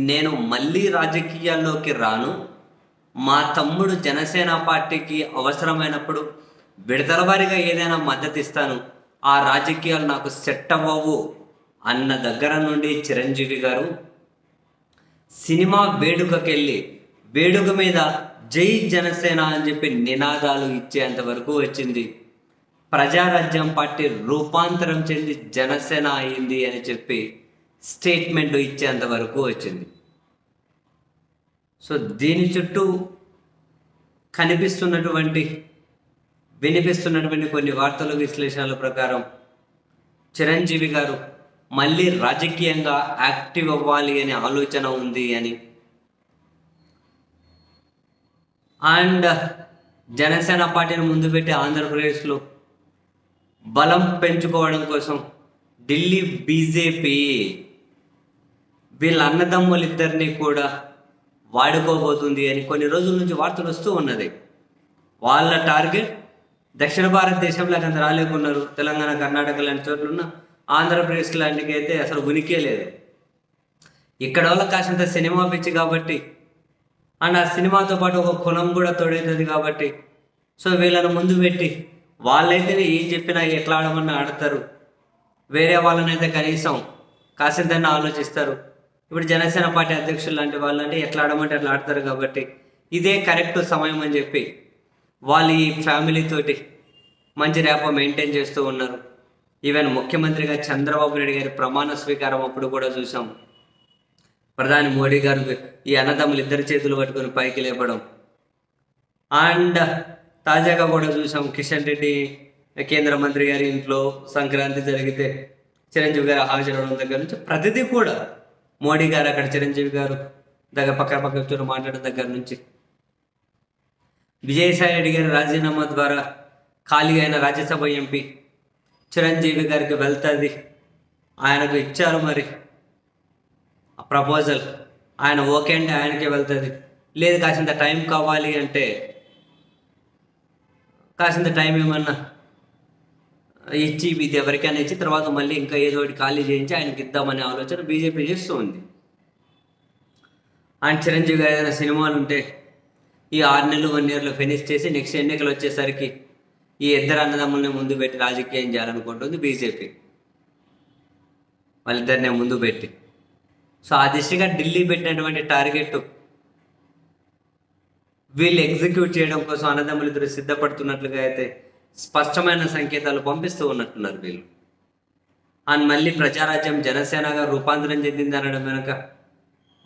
నేను మళ్ళీ రాజకీయాల్లోకి రాను. మా తమ్ముడు జనసేన పార్టీకి అవసరమైనప్పుడు విడతల వారీగా ఏదైనా మద్దతు ఇస్తాను. ఆ రాజకీయాలు నాకు సెట్ అవ్వవు అన్న దగ్గర నుండి చిరంజీవి గారు సినిమా వేడుకకెళ్ళి వేడుక మీద జై జనసేన అని చెప్పి నినాదాలు ఇచ్చేంత వరకు వచ్చింది. ప్రజారాజ్యం పార్టీ రూపాంతరం చెంది జనసేన అయింది అని చెప్పి స్టేట్మెంట్ ఇచ్చేంత వరకు వచ్చింది. సో దీని చుట్టూ వినిపిస్తున్నటువంటి కొన్ని వార్తల విశ్లేషణల ప్రకారం చిరంజీవి గారు మళ్ళీ రాజకీయంగా యాక్టివ్ అవ్వాలి అనే ఆలోచన ఉంది అని, అండ్ జనసేన పార్టీని ముందు పెట్టి ఆంధ్రప్రదేశ్లో బలం పెంచుకోవడం కోసం ఢిల్లీ బీజేపీ వీళ్ళ అన్నదమ్ములిద్దరినీ కూడా వాడుకోబోతుంది అని కొన్ని రోజుల నుంచి వార్తలు వస్తూ ఉన్నది. వాళ్ళ టార్గెట్ దక్షిణ భారతదేశంలో అంత రాలేకున్నారు. తెలంగాణ, కర్ణాటక లాంటి చోట్లున్న ఆంధ్రప్రదేశ్ లాంటికి అయితే అసలు ఉనికే లేదు. ఇక్కడ వాళ్ళ కాసింత సినిమా పిచ్చి కాబట్టి, అండ్ ఆ సినిమాతో పాటు ఒక కులం కూడా తోడవుతుంది కాబట్టి, సో వీళ్ళని ముందు పెట్టి వాళ్ళైతేనే ఏం చెప్పినా ఎట్లా ఆడమన్నా ఆడతారు. వేరే వాళ్ళనైతే కనీసం కాసింతన్నా ఆలోచిస్తారు. ఇప్పుడు జనసేన పార్టీ అధ్యక్షులు లాంటి వాళ్ళంటే ఎట్లా ఆడమంటే అట్లా ఆడతారు కాబట్టి ఇదే కరెక్ట్ సమయం అని చెప్పి వాళ్ళు ఈ ఫ్యామిలీతోటి మంచి ర్యాపో మెయింటైన్ చేస్తూ ఉన్నారు. ఈవెన్ ముఖ్యమంత్రిగా చంద్రబాబు నాయుడు గారి ప్రమాణ స్వీకారం అప్పుడు కూడా చూసాం. ప్రధాని మోడీ గారు ఈ అన్నదమ్ములు ఇద్దరు చేతులు పట్టుకొని పైకి లేపడం, అండ్ తాజాగా కూడా చూసాం కిషన్ రెడ్డి కేంద్ర మంత్రి గారి ఇంట్లో సంక్రాంతి జరిగితే చిరంజీవి గారు హాజరవడం దగ్గర నుంచి ప్రతిదీ కూడా మోడీ గారు అక్కడ చిరంజీవి గారు దగ్గర పక్క కూర్చొని మాట్లాడడం దగ్గర నుంచి విజయసాయి రెడ్డి గారి రాజీనామా ద్వారా ఖాళీ అయిన రాజ్యసభ ఎంపీ చిరంజీవి గారికి వెళ్తుంది. ఆయనకు ఇచ్చారు మరి ఆ ప్రపోజల్, ఆయన ఓకే అంటే ఆయనకే వెళ్తుంది. లేదు కాసింత టైం కావాలి అంటే కాసింత టైం ఏమన్నా ఇచ్చి ఇది ఎవరికైనా ఇచ్చి తర్వాత మళ్ళీ ఇంకా ఏదో ఒకటి ఖాళీ చేయించి ఆయనకి ఇద్దామనే ఆలోచన బీజేపీ చేస్తూ ఉంది. ఆయన చిరంజీవి గారు ఏదైనా సినిమాలు ఉంటే ఈ 6 నెలలు 1 ఇయర్లో ఫినిష్ చేసి నెక్స్ట్ ఎన్నికలు వచ్చేసరికి ఈ ఇద్దరు అన్నదమ్ముల్ని ముందు పెట్టి రాజకీయం చేయాలనుకుంటుంది బీజేపీ, వాళ్ళిద్దరినే ముందు పెట్టి. సో ఆ దిశగా ఢిల్లీ పెట్టినటువంటి టార్గెట్ వీళ్ళు ఎగ్జిక్యూట్ చేయడం కోసం అన్నదమ్ములు ఇద్దరు సిద్ధపడుతున్నట్లుగా అయితే స్పష్టమైన సంకేతాలు పంపిస్తూ ఉన్నట్టున్నారు వీళ్ళు. అండ్ మళ్ళీ ప్రజారాజ్యం జనసేనగా రూపాంతరం చెందింది అనడం వెనుక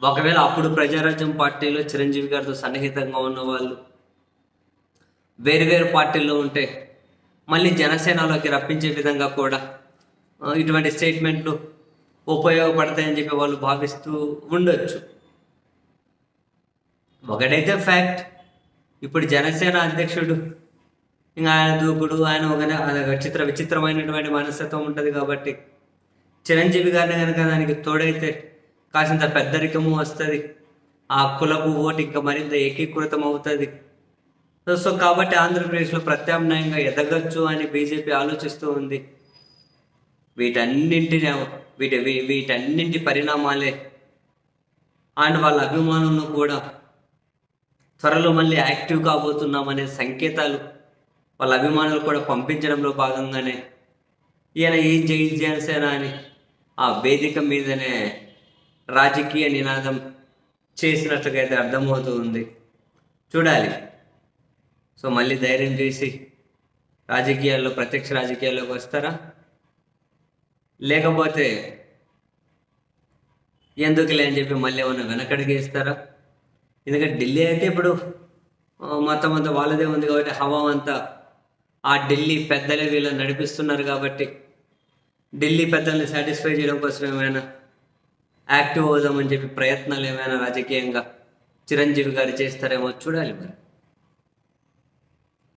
ఒకవేళ అప్పుడు ప్రజారాజ్యం పార్టీలో చిరంజీవి గారితో సన్నిహితంగా ఉన్న వాళ్ళు వేరు పార్టీల్లో ఉంటే మళ్ళీ జనసేనలోకి రప్పించే విధంగా కూడా ఇటువంటి స్టేట్మెంట్లు ఉపయోగపడతాయని చెప్పి వాళ్ళు భావిస్తూ ఉండొచ్చు. ఒకటైతే ఫ్యాక్ట్, ఇప్పుడు జనసేన అధ్యక్షుడు ఇంకా ఆయన దూకుడు, ఆయన ఒక విచిత్రమైనటువంటి మనస్తత్వం ఉంటుంది కాబట్టి చిరంజీవి గారిని కనుక దానికి తోడైతే కాసింత పెద్దరికము వస్తుంది, ఆ కులపు ఓటు ఇంకా మరింత ఏకీకృతం అవుతుంది. సో కాబట్టి ఆంధ్రప్రదేశ్లో ప్రత్యామ్నాయంగా ఎదగచ్చు అని బీజేపీ ఆలోచిస్తూ ఉంది. వీటన్నింటి పరిణామాలే అండ్ వాళ్ళ అభిమానులను కూడా త్వరలో మళ్ళీ యాక్టివ్ కాబోతున్నామనే సంకేతాలు వాళ్ళ అభిమానులు కూడా పంపించడంలో భాగంగానే ఈయన ఈ జై జనసేన అని ఆ వేదిక మీదనే రాజకీయ నినాదం చేసినట్లుగా అయితే అర్థమవుతూ ఉంది. చూడాలి. సో మళ్ళీ ధైర్యం చేసి ప్రత్యక్ష రాజకీయాల్లోకి వస్తారా, లేకపోతే ఎందుకులే అని చెప్పి మళ్ళీ ఏమన్నా వెనకడిగేస్తారా? ఎందుకంటే ఢిల్లీ అయితే ఇప్పుడు మొత్తం అంతా వాళ్ళదే ఉంది కాబట్టి హవా అంతా ఆ ఢిల్లీ పెద్దలే వీళ్ళని నడిపిస్తున్నారు కాబట్టి ఢిల్లీ పెద్దల్ని సాటిస్ఫై చేయడం కోసం ఏమైనా యాక్టివ్ అవుదామని చెప్పి ప్రయత్నాలు ఏమైనా రాజకీయంగా చిరంజీవి గారు చేస్తారేమో చూడాలి మరి.